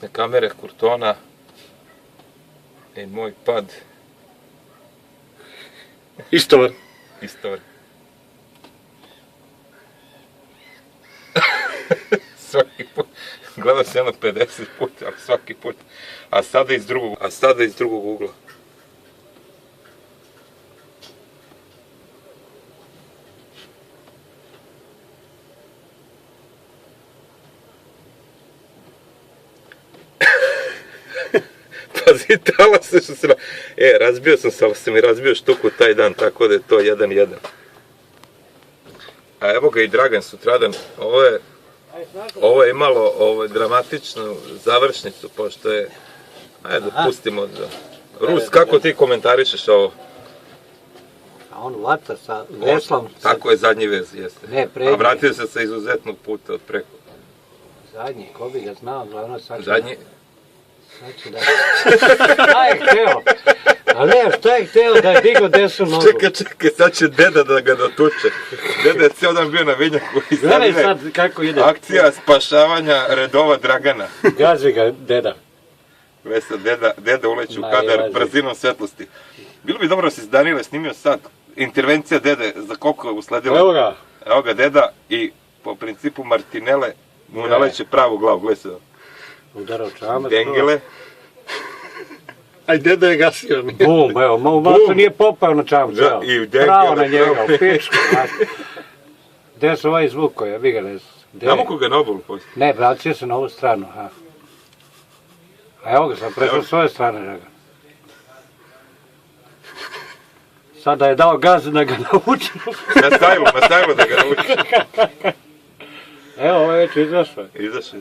Kamere Kurtona i moj pad Isto. istorije. Svaki put, gledao sam jedno 50 puta, ali svaki put. A sada iz drugog ugla. Pazi, tala se što se... razbio sam se, ali sam i razbio štuku taj dan, tako da je to 1-1. A evo ga i Dragan sutradan. Ovo je imalo dramatičnu završnicu, pošto je... Ajde, pustimo da... Rus, kako ti komentarišeš ovo? A on vata sa veslom... Tako je zadnji vez, jeste. Ne, prednji. A vratio se sa izuzetnog puta od preko. Zadnji, ko bi ga znao, glavno sad... Zadnji? Sad ću da... Šta je hteo? A ne, šta je hteo da je digo desnu nogu? Čekaj, sad će deda da ga dotuče. Deda je cijel dan bio na vinjaku i sad Gledaj ide sad kako ide. akcija spašavanja redova Dragana. Gazi ga deda. Vesa, deda uleće u kadar brzinom svetlosti. Bilo bi dobro da si Danile snimio sad intervencija dede za koliko je usledila. Evo ga. Evo ga deda i po principu Martinele mu naleće pravu glavu, gledaj se. Udarao čamac. Dengele. Aj, deda je gasio. Bum, evo, malo nije popao na čamac. Pravo na njega, u pičku. Gde se ovaj zvuk koji, vi ga ne znam. Damo koga na obolu poslije. Ne, vracio se na ovu stranu. A evo ga, sam prešao s ove strane. Draga. Sada je dao gaz da ga nauči. Nastavimo da ga nauči. Evo, ovo je već izašao. Izašao.